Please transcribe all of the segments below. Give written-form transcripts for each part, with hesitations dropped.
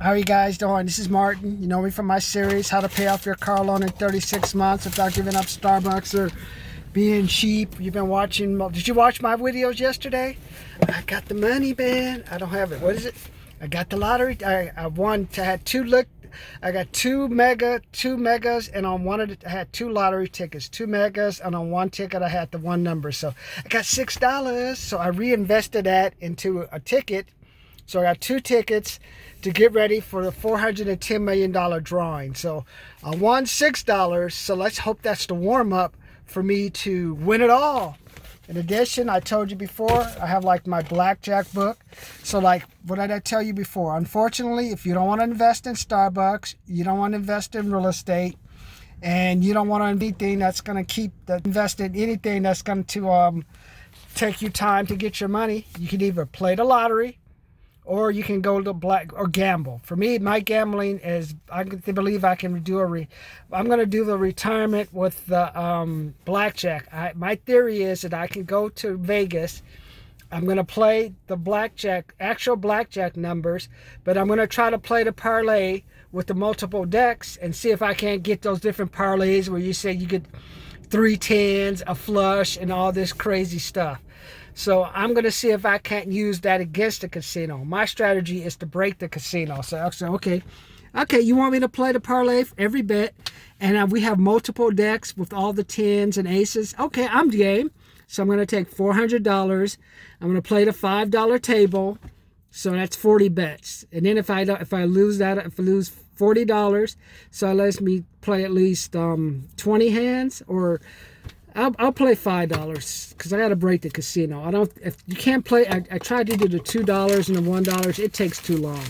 How are you guys doing? This is Martin. You know me from my series, How to Pay Off Your Car Loan in 36 Months Without Giving Up Starbucks or Being Cheap. You've been watching, did you watch my videos yesterday? I got the money, man. I don't have it. What is it? I got the lottery. I won. I had I got two megas, and on one of it, I had two lottery tickets, two megas, and on one ticket, I had the one number. So I got $6. So I reinvested that into a ticket. So I got two tickets to get ready for the $410 million drawing. So I won $6. So let's hope that's the warm up for me to win it all. In addition, I told you before, I have like my blackjack book. So like, what did I tell you before? Unfortunately, if you don't want to invest in Starbucks, you don't want to invest in real estate, and you don't want to anything that's going to invest in anything that's going to take you time to get your money, you can either play the lottery, or you can go to black or gamble. For me, my gambling is, I believe I can do I'm going to do the retirement with the blackjack. My theory is that I can go to Vegas. I'm going to play the blackjack, actual blackjack numbers, but I'm going to try to play the parlay with the multiple decks and see if I can't get those different parlays where you say you get three tens, a flush, and all this crazy stuff. So I'm going to see if I can't use that against the casino. My strategy is to break the casino. So I'll say, okay, you want me to play the parlay for every bet, and we have multiple decks with all the tens and aces. Okay, I'm game. So I'm going to take $400. I'm going to play the $5 table. So that's 40 bets. And then if I lose $40, so it lets me play at least 20 hands, or I'll play $5 because I got to break the casino. If you can't play, I tried to do the $2 and the $1. It takes too long.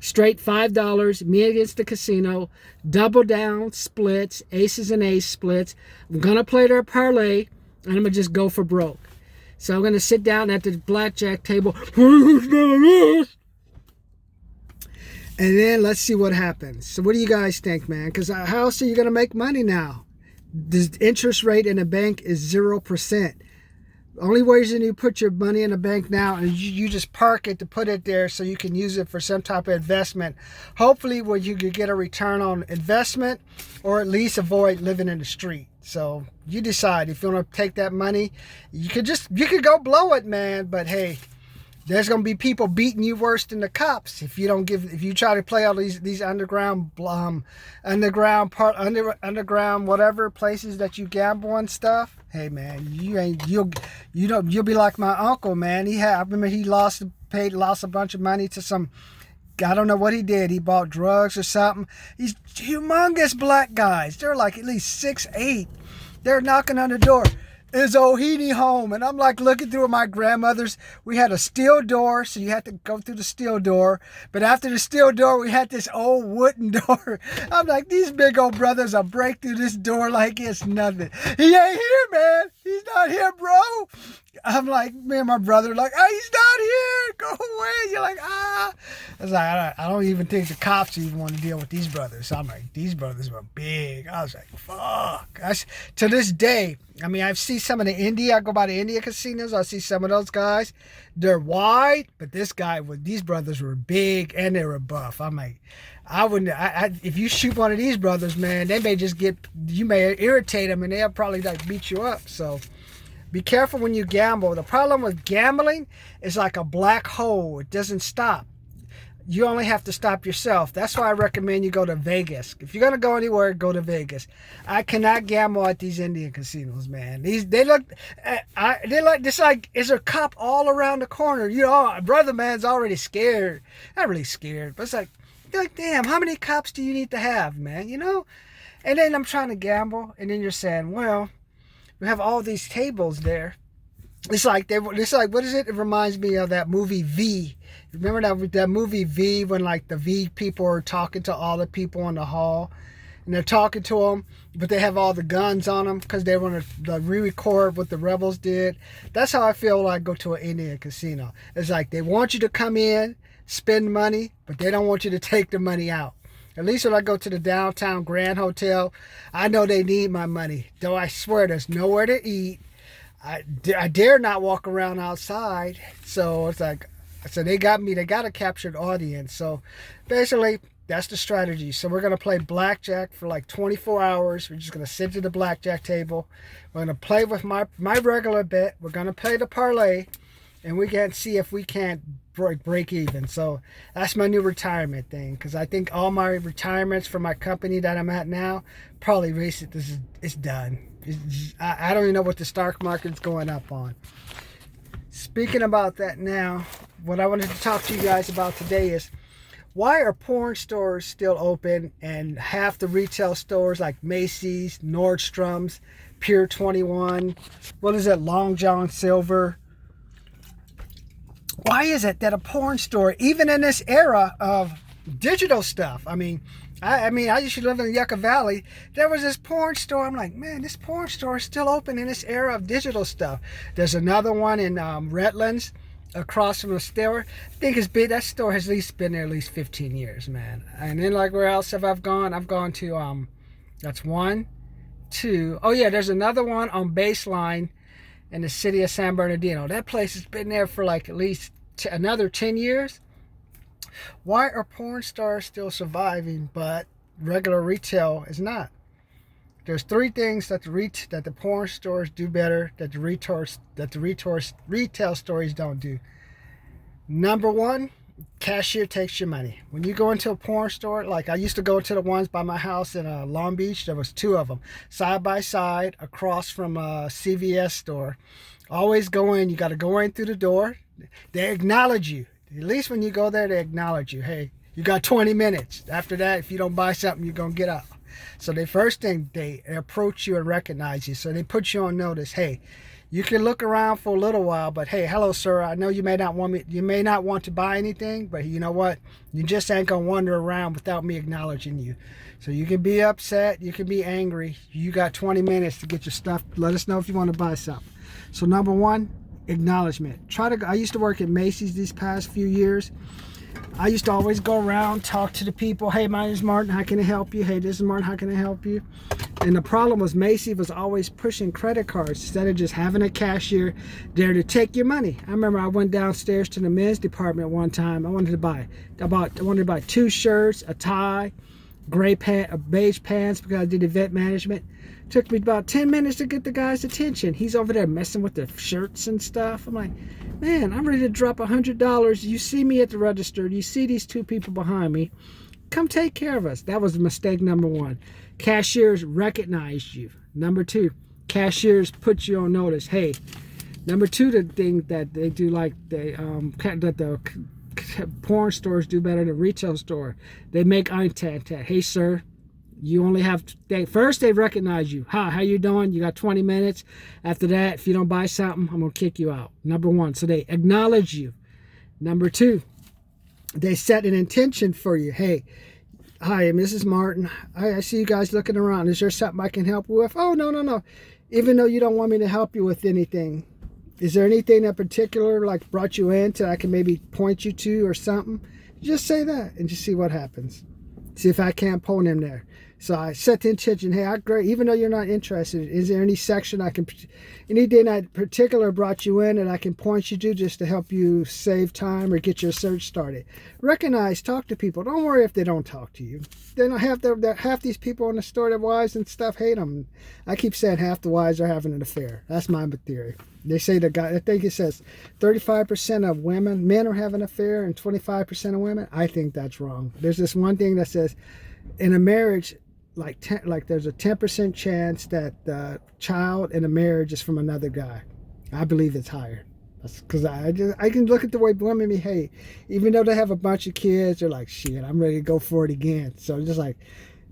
Straight $5, me against the casino, double down splits, aces and ace splits. I'm gonna play their parlay, and I'm gonna just go for broke. So I'm gonna sit down at the blackjack table, and then let's see what happens. So what do you guys think, man? Because how else are you gonna make money now? The interest rate in a bank is 0%. Only reason you put your money in a bank now is you just park it to put it there so you can use it for some type of investment. Hopefully where you could get a return on investment, or at least avoid living in the street. So you decide if you want to take that money. You could go blow it, man. But hey, there's gonna be people beating you worse than the cops if you try to play all these underground whatever places that you gamble and stuff. Hey man, you'll be like my uncle, man. I remember he lost a bunch of money to some, I don't know what he did. He bought drugs or something. These humongous black guys, they're like at least 6'8". They're knocking on the door. Is Ohini home? And I'm like looking through my grandmother's. We had a steel door, so you had to go through the steel door. But after the steel door, we had this old wooden door. I'm like, these big old brothers will break through this door like it's nothing. He ain't here, man. He's not here, bro. I'm like, me and my brother like, oh, he's not here. Go away. You're like, ah. I was like, I don't even think the cops even want to deal with these brothers. So I'm like, these brothers were big. I was like, fuck. To this day, I mean, I see some of the I go by the India casinos. I see some of those guys. They're wide, but these brothers were big and they were buff. I'm like, if you shoot one of these brothers, man, you may irritate them and they'll probably like beat you up. So be careful when you gamble. The problem with gambling is like a black hole. It doesn't stop. You only have to stop yourself. That's why I recommend you go to Vegas. If you're gonna go anywhere, go to Vegas. I cannot gamble at these Indian casinos, man. They look just like, is there a cop all around the corner? You know, brother man's already scared. Not really scared, but it's like, you're like, damn, how many cops do you need to have, man? You know? And then I'm trying to gamble, and then you're saying, well, we have all these tables there. It's like what is it? It reminds me of that movie V. Remember that movie V, when like the V people are talking to all the people in the hall, and they're talking to them, but they have all the guns on them because they want to re-record what the rebels did. That's how I feel when I go to an Indian casino. It's like they want you to come in, spend money, but they don't want you to take the money out. At least when I go to the downtown Grand Hotel, I know they need my money. Though I swear there's nowhere to eat. I dare not walk around outside. So it's like, So they got me. They got a captured audience. So basically, that's the strategy. So we're gonna play blackjack for like 24 hours. We're just gonna sit at the blackjack table. We're gonna play with my regular bet. We're gonna play the parlay, and we can see if we can't break even. So that's my new retirement thing. Because I think all my retirements for my company that I'm at now probably it's done. I don't even know what the stock market's going up on. Speaking about that now, what I wanted to talk to you guys about today is, why are porn stores still open and half the retail stores like Macy's, Nordstrom's, Pier 21, what is it, Long John Silver? Why is it that a porn store, even in this era of digital stuff, I mean, I used to live in Yucca Valley. There was this porn store. I'm like, man, this porn store is still open in this era of digital stuff. There's another one in Redlands, across from the store. I think it's big. That store has at least been there at least 15 years, man. And then like where else have I gone? I've gone to that's 1, 2. Oh yeah, there's another one on Baseline in the city of San Bernardino. That place has been there for like at least another 10 years. Why are porn stars still surviving but regular retail is not? There's 3 things that the porn stores do better that the retail stores don't do. Number 1, cashier takes your money. When you go into a porn store, like I used to go to the ones by my house in Long Beach, there was 2 of them, side by side, across from a CVS store. Always go in, you got to go in through the door. They acknowledge you. At least when you go there, they acknowledge you. Hey, you got 20 minutes. After that, if you don't buy something, you're going to get out. So the first thing, they approach you and recognize you. So they put you on notice. Hey, you can look around for a little while, but hey, hello, sir. I know you may not want to buy anything, but you know what? You just ain't gonna wander around without me acknowledging you. So you can be upset, you can be angry. You got 20 minutes to get your stuff. Let us know if you want to buy something. So number 1, acknowledgement. I used to work at Macy's these past few years. I used to always go around, talk to the people. Hey, my name is Martin. How can I help you? Hey, this is Martin. How can I help you? And the problem was Macy's was always pushing credit cards instead of just having a cashier there to take your money. I remember I went downstairs to the men's department one time. I wanted to buy 2 shirts, a tie, beige pants because I did event management. Took me about 10 minutes to get the guy's attention. He's over there messing with the shirts and stuff. I'm like, man, I'm ready to drop $100. You see me at the register. You see these 2 people behind me. Come take care of us. That was mistake number 1. Cashiers recognized you. Number 2, cashiers put you on notice. Hey, number 2, the thing that they do, like that the porn stores do better than retail store. They make eye contact. Hey, sir. You only have, first they recognize you. Hi, how you doing? You got 20 minutes. After that, if you don't buy something, I'm going to kick you out. Number 1, so they acknowledge you. Number 2, they set an intention for you. Hey, hi, Mrs. Martin. I see you guys looking around. Is there something I can help you with? Oh, no. Even though you don't want me to help you with anything, is there anything in particular like brought you in that I can maybe point you to or something? Just say that and just see what happens. See if I can't pull them there. So I set the intention, hey, I agree, even though you're not interested, is there any section anything that particular brought you in that I can point you to just to help you save time or get your search started? Recognize, talk to people. Don't worry if they don't talk to you. They don't half these people in the store, their wives and stuff, hate them. I keep saying half the wives are having an affair. That's my theory. They say I think it says 35% of men are having an affair and 25% of women. I think that's wrong. There's this one thing that says in a marriage, like there's a 10% chance that the child in a marriage is from another guy. I believe it's higher. That's because I can look at the way women behave. Even though they have a bunch of kids, they're like, shit, I'm ready to go for it again. So just like,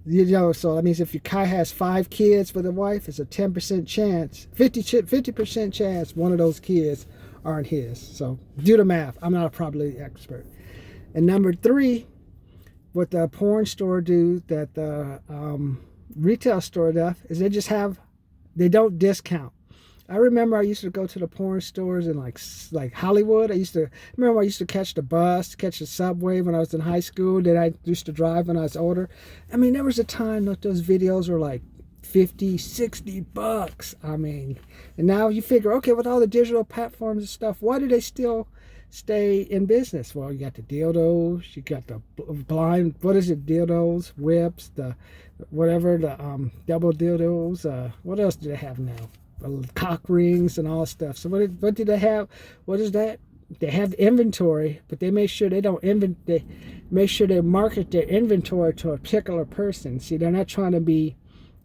so that means if your guy has 5 kids with a wife, it's a 10% chance, 50% chance one of those kids aren't his. So do the math. I'm not a probability expert. And number 3, what the porn store do that the retail store does is they don't discount. I remember I used to go to the porn stores in like Hollywood. I used to catch the bus, catch the subway when I was in high school that I used to drive when I was older. I mean, there was a time that those videos were like $50-$60. I mean, and now you figure, okay, with all the digital platforms and stuff, why do they still stay in business? Well, you got the dildos, you got the blind, what is it, dildos, whips, the whatever, the double dildos, what else do they have now? Cock rings and all stuff. So what do they have? What is that? They have the inventory, but they make sure they don't they make sure they market their inventory to a particular person. See, they're not trying to be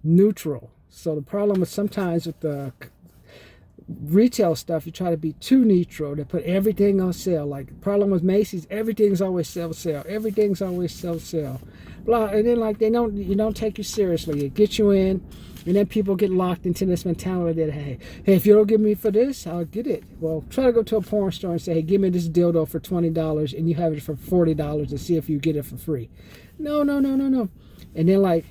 neutral. So the problem is sometimes with the retail stuff, you try to be too neutral. They put everything on sale. Like the problem with Macy's, everything's always sale. Everything's always sale. Blah, and then like you don't take you seriously. It gets you in, and then people get locked into this mentality that hey, if you don't give me for this, I'll get it. Well, try to go to a porn store and say, hey, give me this dildo for $20, and you have it for $40 to see if you get it for free. No. And then like,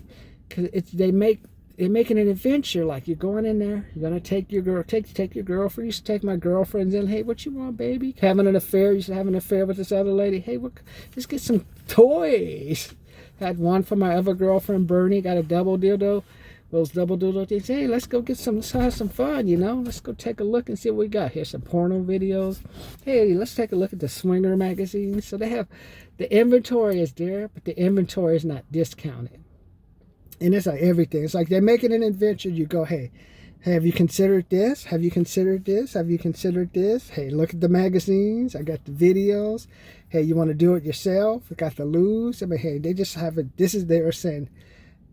cause they're making an adventure. Like you're going in there, you're gonna take your take your girlfriend. You used to take my girlfriends in. Hey, what you want, baby? Having an affair. You used to have an affair with this other lady. Hey, let's get some toys. Had one for my other girlfriend, Bernie. Got a double dildo. Those double dildo things. Hey, let's have some fun, you know. Let's go take a look and see what we got. Here's some porno videos. Hey, let's take a look at the Swinger magazine. So they have, the inventory is there, but the inventory is not discounted. And it's like everything. It's like they're making an adventure. You go, hey, have you considered this? Have you considered this? Have you considered this? Hey, look at the magazines. I got the videos. Hey, you want to do it yourself? We got the lose. I mean, hey, they just have it. They are saying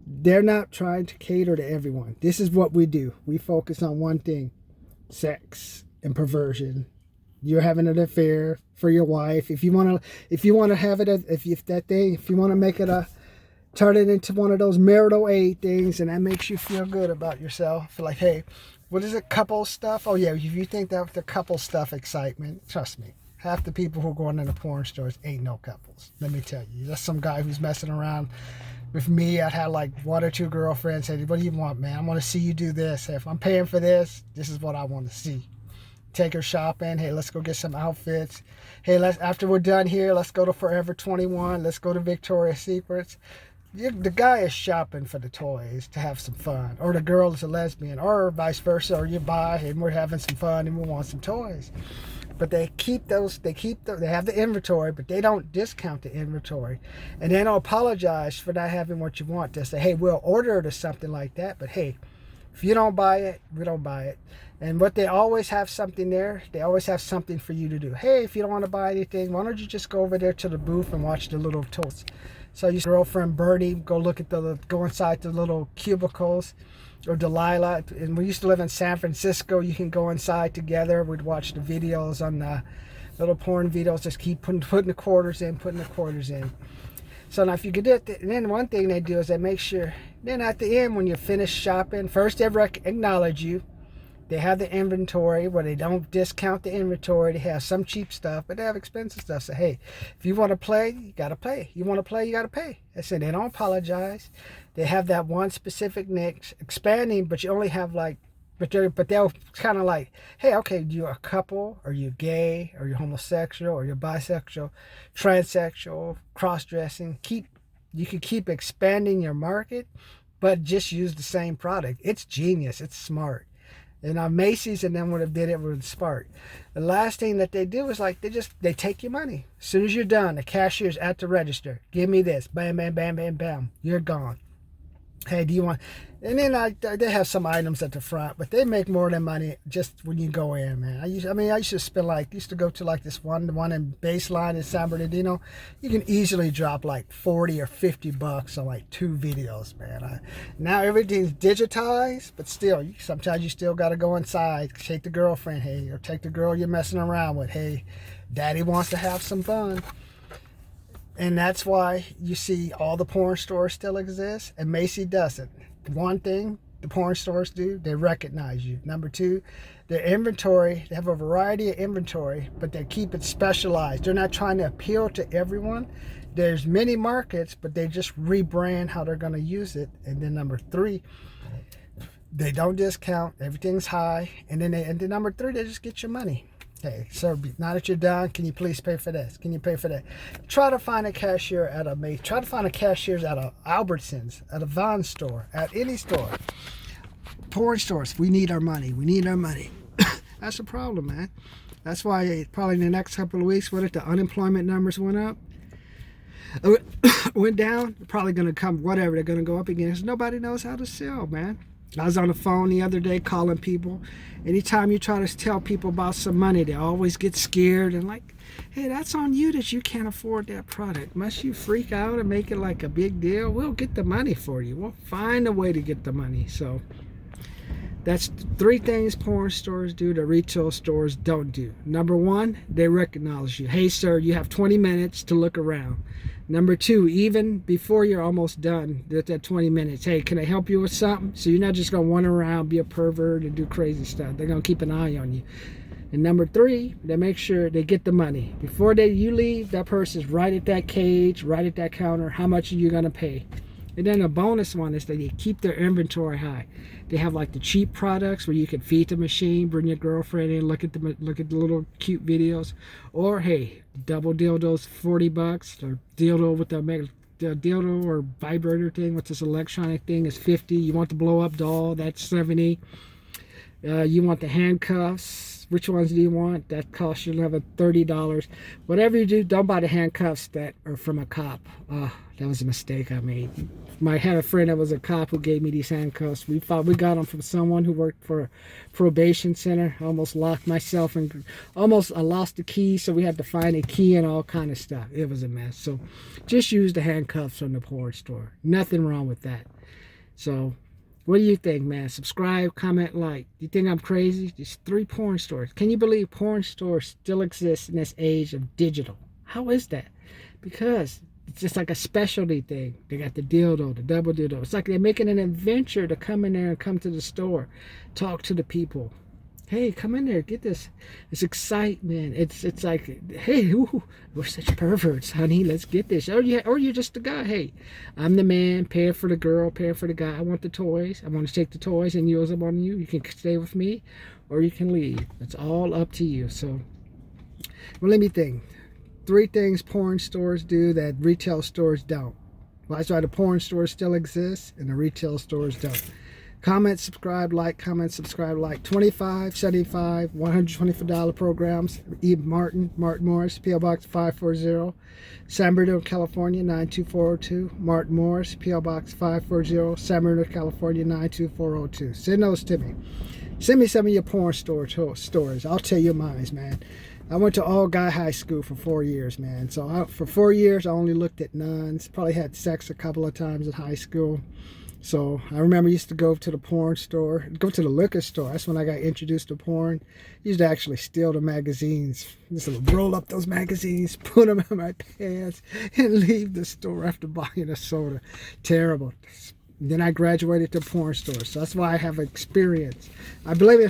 they're not trying to cater to everyone. This is what we do. We focus on one thing: sex and perversion. You're having an affair for your wife. If you want to have it, if you want to make it turn it into one of those marital aid things, and that makes you feel good about yourself. Like, hey, what is it, couple stuff? Oh yeah, if you think that the couple stuff excitement, trust me, half the people who are going into porn stores ain't no couples. Let me tell you, that's some guy who's messing around with me. I'd had like one or two girlfriends say, what do you want, man? I want to see you do this. If I'm paying for this, this is what I want to see. Take her shopping. Hey, let's go get some outfits. Hey, after we're done here, let's go to Forever 21. Let's go to Victoria's Secrets. The guy is shopping for the toys to have some fun, or the girl is a lesbian, or vice versa, or you buy and we're having some fun and we want some toys. But they have the inventory, but they don't discount the inventory, and they don't apologize for not having what you want. They say, hey, we'll order it or something like that, but hey, if you don't buy it, we don't buy it. And what they always have something there, they always have something for you to do. Hey, if you don't want to buy anything, why don't you just go over there to the booth and watch the little toys? So your girlfriend Bernie, go inside the little cubicles, or Delilah. And we used to live in San Francisco. You can go inside together. We'd watch the videos on the little porn videos. Just keep putting the quarters in. So now if you get it, and then one thing they do is they make sure, then at the end when you finish shopping, first they acknowledge you. They have the inventory where they don't discount the inventory. They have some cheap stuff, but they have expensive stuff. So, hey, if you want to play, you got to play. You want to play, you got to pay. I said they don't apologize. They have that one specific niche expanding, but you only have like, but they'll kind of like, hey, okay, you're a couple, or you're gay, or you're homosexual, or you're bisexual, transsexual, cross-dressing. You can keep expanding your market, but just use the same product. It's genius. It's smart. And Macy's and them would have did it with Spark. The last thing that they do is like they take your money. As soon as you're done, the cashier's at the register. Give me this. Bam, bam, bam, bam, bam. You're gone. Hey, do you want? And then they have some items at the front, but they make more than money just when you go in, man. I used to spend used to go to like this one in Baseline in San Bernardino. You can easily drop like $40 or $50 on like 2 videos, man. Now everything's digitized, but still, sometimes you still got to go inside, take the girlfriend, hey, or take the girl you're messing around with, hey, daddy wants to have some fun. And that's why you see all the porn stores still exist, and Macy doesn't. One thing the porn stores do, they recognize you. Number 2, their inventory, they have a variety of inventory, but they keep it specialized. They're not trying to appeal to everyone. There's many markets, but they just rebrand how they're going to use it. And then number 3, they don't discount. Everything's high. And then number 3, they just get your money. Hey, sir, now that you're done, can you please pay for this? Can you pay for that? Try to find a cashier at Albertsons, at a Vons store, at any store. Porn stores, we need our money. We need our money. That's the problem, man. That's why probably in the next couple of weeks, what if the unemployment numbers went up? Went down, they're probably going to come, whatever, they're going to go up again. Nobody knows how to sell, man. I was on the phone the other day calling people. Anytime you try to tell people about some money, they always get scared and like, hey, that's on you that you can't afford that product. Must you freak out and make it like a big deal? We'll get the money for you. We'll find a way to get the money. So that's 3 things porn stores do that retail stores don't do. Number 1, they recognize you. Hey, sir, you have 20 minutes to look around. Number 2, even before you're almost done with that 20 minutes, hey, can I help you with something? So you're not just going to run around, be a pervert, and do crazy stuff. They're going to keep an eye on you. And number 3, they make sure they get the money. Before you leave, that person's right at that cage, right at that counter. How much are you going to pay? And then a bonus one is that they keep their inventory high. They have like the cheap products where you can feed the machine, bring your girlfriend in, look at the little cute videos, or hey, double dildos, $40, or dildo with the dildo or vibrator thing with this electronic thing is $50. You want the blow up doll, that's $70. You want the handcuffs. Which ones do you want? That costs you another $30. Whatever you do, don't buy the handcuffs that are from a cop. That was a mistake I made. I had a friend that was a cop who gave me these handcuffs. We got them from someone who worked for a probation center. I almost locked myself and I lost the key, so we had to find a key and all kind of stuff. It was a mess. So just use the handcuffs from the porn store. Nothing wrong with that. So what do you think, man? Subscribe, comment, like. Do you think I'm crazy? Just 3 porn stores. Can you believe porn stores still exist in this age of digital? How is that? Because it's just like a specialty thing. They got the dildo, the double dildo. It's like they're making an adventure to come in there and come to the store, talk to the people. Hey, come in there, get this. It's excitement. It's like, hey, ooh, we're such perverts, honey. Let's get this. Or you're just the guy. Hey, I'm the man. Pay for the girl. Pay for the guy. I want the toys. I want to take the toys and use them on you. You can stay with me, or you can leave. It's all up to you. So, well, let me think. 3 things porn stores do that retail stores don't. Well, that's why the porn stores still exist and the retail stores don't. Comment, subscribe, like, comment, subscribe, like. $25, $75, $125 programs. E. Martin Morris, P.O. Box 540, San Bernardino, California, 92402. Martin Morris, P.O. Box 540, San Bernardino, California, 92402. Send those to me. Send me some of your porn stories. I'll tell you mine, man. I went to all-guy high school for 4 years, man. So for 4 years, I only looked at nuns. Probably had sex a couple of times at high school. So I remember I used to go to the porn store, go to the liquor store. That's when I got introduced to porn. I used to actually steal the magazines. Just roll up those magazines, put them in my pants, and leave the store after buying a soda. Terrible. Then I graduated to porn stores. So that's why I have experience. I can blame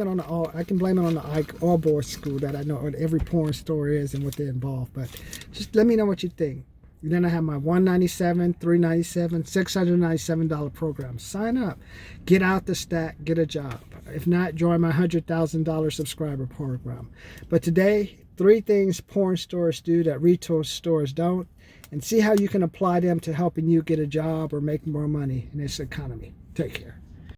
it on the all boys school that I know what every porn store is and what they involve. But just let me know what you think. And then I have my $197, $397, $697 program. Sign up. Get out the stack. Get a job. If not, join my $100,000 subscriber program. But today, 3 things porn stores do that retail stores don't. And see how you can apply them to helping you get a job or make more money in this economy. Take care.